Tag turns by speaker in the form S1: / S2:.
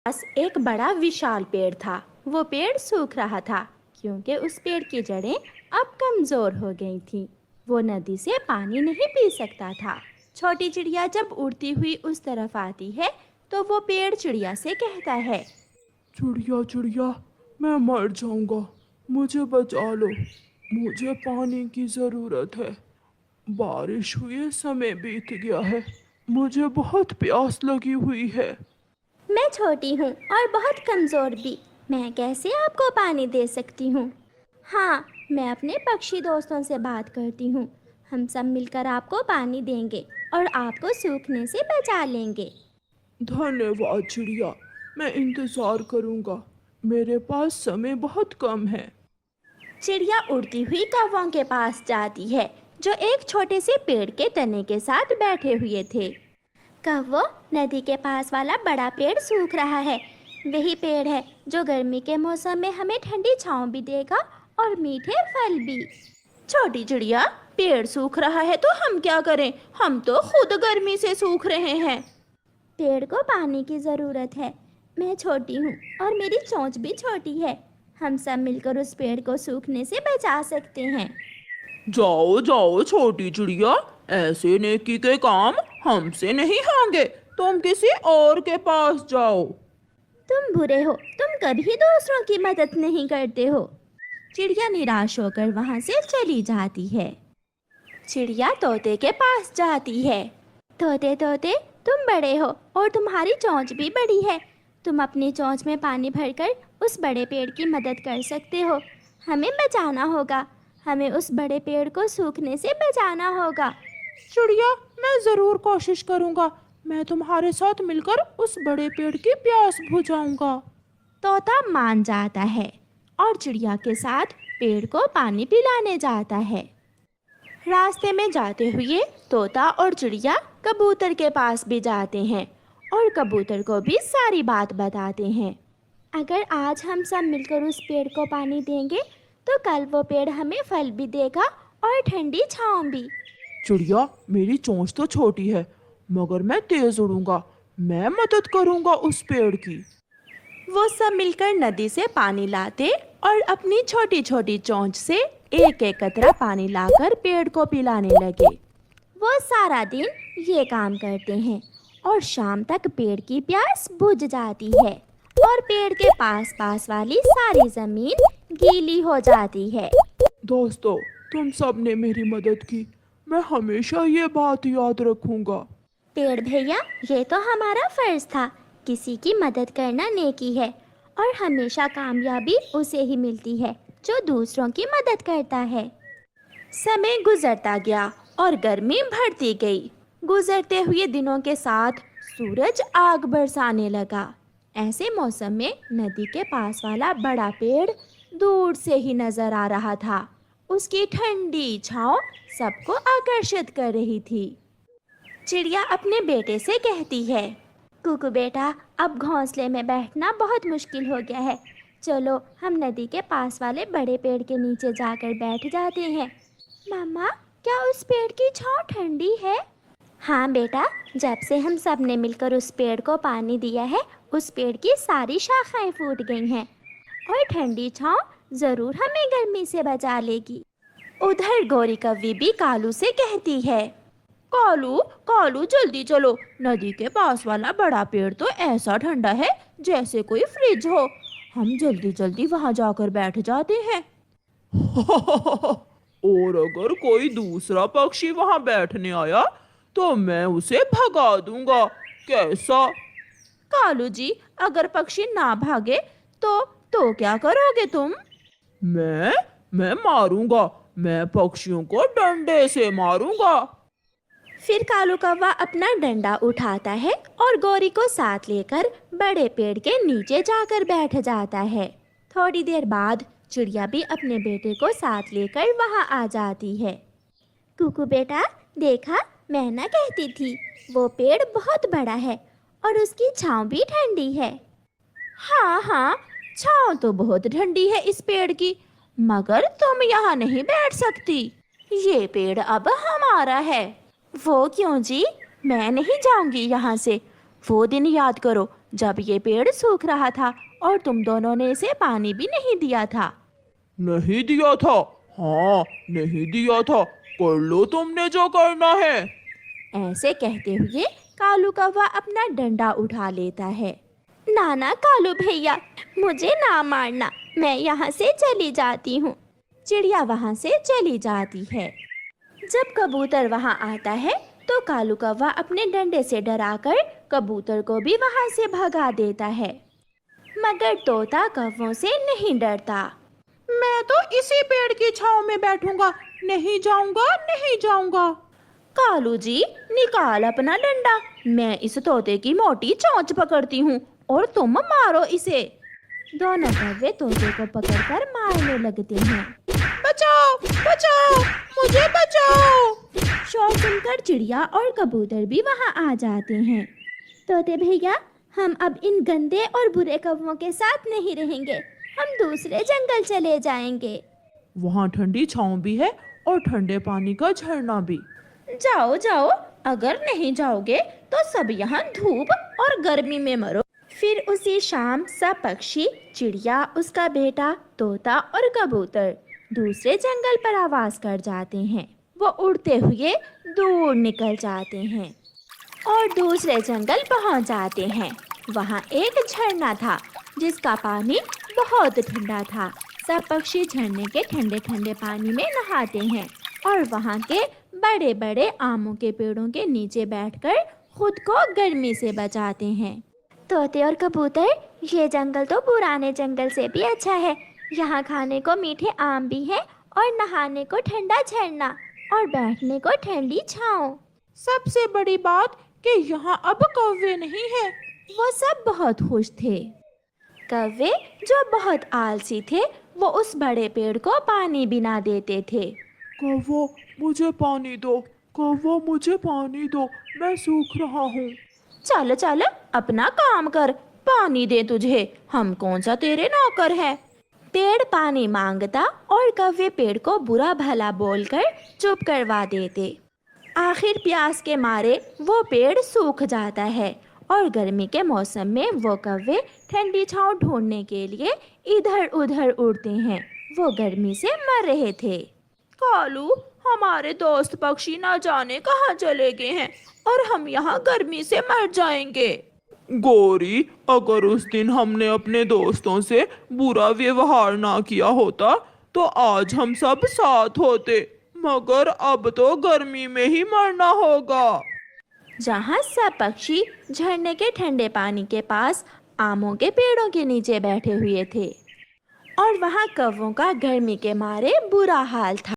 S1: पास एक बड़ा विशाल पेड़ था। वो पेड़ सूख रहा था क्योंकि उस पेड़ की जड़ें अब कमजोर हो गई थीं। वो नदी से पानी नहीं पी सकता था। छोटी चिड़िया जब उड़ती हुई उस तरफ आती है तो वो पेड़ चिड़िया से कहता है,
S2: चिड़िया चिड़िया, मैं मर जाऊंगा, मुझे बचा लो। मुझे पानी की ज़रूरत है। बारिश हुए समय बीत गया है। मुझे बहुत प्यास लगी हुई है।
S1: मैं छोटी हूँ और बहुत कमज़ोर भी। मैं कैसे आपको पानी दे सकती हूँ? हाँ, मैं अपने पक्षी दोस्तों से बात करती हूँ। हम सब मिलकर आपको पानी देंगे और आपको सूखने से बचा लेंगे।
S2: धन्यवाद चिड़िया, मैं इंतज़ार करूंगा। मेरे पास समय बहुत कम है।
S1: चिड़िया उड़ती हुई कौवों के पास जाती है जो एक छोटे से पेड़ के तने के साथ बैठे हुए थे। कौवो, नदी के पास वाला बड़ा पेड़ सूख रहा है। वही पेड़ है जो गर्मी के मौसम में हमें ठंडी छांव भी देगा और मीठे फल भी। छोटी चिड़िया, पेड़ सूख रहा है तो हम क्या करें? हम तो खुद गर्मी से सूख रहे हैं। पेड़ को पानी की ज़रूरत है। मैं छोटी हूँ और मेरी चोंच भी छोटी है। हम सब मिलकर उस पेड़ को सूखने से बचा सकते हैं।
S2: जाओ जाओ छोटी चिड़िया, ऐसे नेकी के काम हमसे नहीं होंगे। तुम किसी और के पास जाओ।
S1: तुम बुरे हो, तुम कभी दूसरों की मदद नहीं करते हो। चिड़िया निराश होकर वहाँ से चली जाती है। चिड़िया तोते के पास जाती है। तोते तोते, तुम बड़े हो और तुम्हारी चोंच भी बड़ी है। तुम अपनी चोंच में पानी भरकर उस बड़े पेड़ की मदद कर सकते हो। हमें बचाना होगा। हमें उस बड़े पेड़ को सूखने से बचाना होगा।
S2: चिड़िया, मैं ज़रूर कोशिश करूंगा। मैं तुम्हारे साथ मिलकर उस बड़े पेड़ की प्यास बुझाऊंगा।
S1: तोता मान जाता है और चिड़िया के साथ पेड़ को पानी पिलाने जाता है। रास्ते में जाते हुए तोता और चिड़िया कबूतर के पास भी जाते हैं और कबूतर को भी सारी बात बताते हैं। अगर आज हम सब मिलकर उस पेड़ को पानी देंगे तो कल वो पेड़ हमें फल भी देगा और ठंडी छांव भी।
S2: चिड़िया, मेरी चोंच तो छोटी है, मगर मैं तेज उड़ूंगा। मैं मदद करूंगा उस पेड़ की।
S1: वो सब मिलकर नदी से पानी लाते और अपनी छोटी छोटी चोंच से एक एक कतरा पानी लाकर पेड़ को पिलाने लगे। वो सारा दिन ये काम करते हैं और शाम तक पेड़ की प्यास बुझ जाती है और पेड़ के पास पास वाली सारी जमीन गीली हो जाती है।
S2: दोस्तों, तुम सब ने मेरी मदद की। मैं हमेशा ये बात याद रखूंगा।
S1: पेड़ भैया, ये तो हमारा फर्ज था। किसी की मदद करना नेकी है और हमेशा कामयाबी उसे ही मिलती है जो दूसरों की मदद करता है। समय गुजरता गया और गर्मी बढ़ती गई। गुजरते हुए दिनों के साथ सूरज आग बरसाने लगा। ऐसे मौसम में नदी के पास वाला बड़ा पेड़ दूर से ही नजर आ रहा था। उसकी ठंडी छांव सबको आकर्षित कर रही थी। चिड़िया अपने बेटे से कहती है, कुकू बेटा, अब घोंसले में बैठना बहुत मुश्किल हो गया है। चलो हम नदी के पास वाले बड़े पेड़ के नीचे जाकर बैठ जाते हैं। मम्मा, क्या उस पेड़ की छांव ठंडी है? हाँ बेटा, जब से हम सब ने मिलकर उस पेड़ को पानी दिया है, उस पेड़ की सारी शाखाएं फूट गई हैं और ठंडी छांव ज़रूर हमें गर्मी से बचा लेगी। उधर गोरी कव्वी भी कालू से कहती है, कालू कालू, जल्दी चलो। नदी के पास वाला बड़ा पेड़ तो ऐसा ठंडा है जैसे कोई फ्रिज हो। हम जल्दी जल्दी वहां जाकर बैठ जाते हैं।
S2: और अगर कोई दूसरा पक्षी वहां बैठने आया तो मैं उसे भगा दूंगा। कैसा?
S1: कालू जी, अगर पक्षी ना भागे तो क्या करोगे तुम?
S2: मैं मारूंगा। मैं पक्षियों को डंडे से मारूंगा।
S1: फिर कालू कौवा अपना डंडा उठाता है और गौरी को साथ लेकर बड़े पेड़ के नीचे जाकर बैठ जाता है। थोड़ी देर बाद चिड़िया भी अपने बेटे को साथ लेकर वहां आ जाती है। कुकू बेटा, देखा, मैं ना कहती थी, वो पेड़ बहुत बड़ा है और उसकी छांव भी ठंडी है। हाँ हाँ, छांव तो बहुत ठंडी है इस पेड़ की, मगर तुम यहाँ नहीं बैठ सकती। ये पेड़ अब हमारा है। वो क्यों जी? मैं नहीं जाऊंगी यहाँ से। वो दिन याद करो जब ये पेड़ सूख रहा था और तुम दोनों ने इसे पानी भी नहीं दिया था।
S2: नहीं दिया था। हाँ, नहीं दिया था। कर लो तुमने जो करना है।
S1: ऐसे कहते हुए कालू कौवा अपना डंडा उठा लेता है। नाना कालू भैया, मुझे ना मारना, मैं यहाँ से चली जाती हूँ। चिड़िया वहाँ से चली जाती है। जब कबूतर वहाँ आता है तो कालू कौवा अपने डंडे से डराकर कबूतर को भी वहाँ से भगा देता है, मगर तोता कौवों से नहीं डरता।
S2: मैं तो इसी पेड़ की छांव में बैठूंगा, नहीं जाऊंगा, नहीं जाऊंगा।
S1: कालू जी, निकाल अपना डंडा, मैं इस तोते की मोटी चोंच पकड़ती हूँ और तुम मारो इसे। दोनों कौवे तोते को पकड़कर मारने लगते हैं।
S2: बचाओ, बचाओ, मुझे बचाओ।
S1: शोर सुनकर चिड़िया और कबूतर भी वहाँ आ जाते हैं। तोते भैया, हम अब इन गंदे और बुरे कौवों के साथ नहीं रहेंगे, हम दूसरे जंगल चले जाएंगे।
S2: वहाँ ठंडी छांव भी है और ठंडे पानी का झरना भी।
S1: जाओ जाओ, अगर नहीं जाओगे तो सब यहाँ धूप और गर्मी में मरो। फिर उसी शाम सब पक्षी, चिड़िया, उसका बेटा, तोता और कबूतर दूसरे जंगल पर आवाज कर जाते हैं। वो उड़ते हुए दूर निकल जाते हैं और दूसरे जंगल पहुंच जाते हैं। वहाँ एक झरना था जिसका पानी बहुत ठंडा था। सब पक्षी झरने के ठंडे ठंडे पानी में नहाते हैं और वहाँ के बड़े बड़े आमों के पेड़ों के नीचे बैठकर खुद को गर्मी से बचाते हैं। तोते और कबूतर, ये जंगल तो पुराने जंगल से भी अच्छा है। यहाँ खाने को मीठे आम भी है और नहाने को ठंडा झरना और बैठने को ठंडी छांव।
S2: सबसे बड़ी बात कि यहाँ अब कौवे नहीं है।
S1: वो सब बहुत खुश थे। कौवे, जो बहुत आलसी थे, वो उस बड़े पेड़ को पानी भी ना देते थे।
S2: कौवो, मुझे पानी दो, कौवो, मुझे पानी दो, मैं सूख रहा हूँ।
S1: चल चल, अपना काम कर, पानी दे तुझे, हम कौन सा तेरे नौकर है। पेड़ पानी मांगता और कौवे पेड़ को बुरा भला बोलकर चुप करवा देते। आखिर प्यास के मारे वो पेड़ सूख जाता है और गर्मी के मौसम में वो कौवे ठंडी छांव ढूंढने के लिए इधर उधर उड़ते हैं। वो गर्मी से मर रहे थे।
S2: कालू, हमारे दोस्त पक्षी ना जाने कहाँ चले गए हैं और हम यहाँ गर्मी से मर जाएंगे। गोरी, अगर उस दिन हमने अपने दोस्तों से बुरा व्यवहार ना किया होता तो आज हम सब साथ होते, मगर अब तो गर्मी में ही मरना होगा।
S1: जहाँ सब पक्षी झरने के ठंडे पानी के पास आमों के पेड़ों के नीचे बैठे हुए थे और वहाँ कौवों का गर्मी के मारे बुरा हाल था।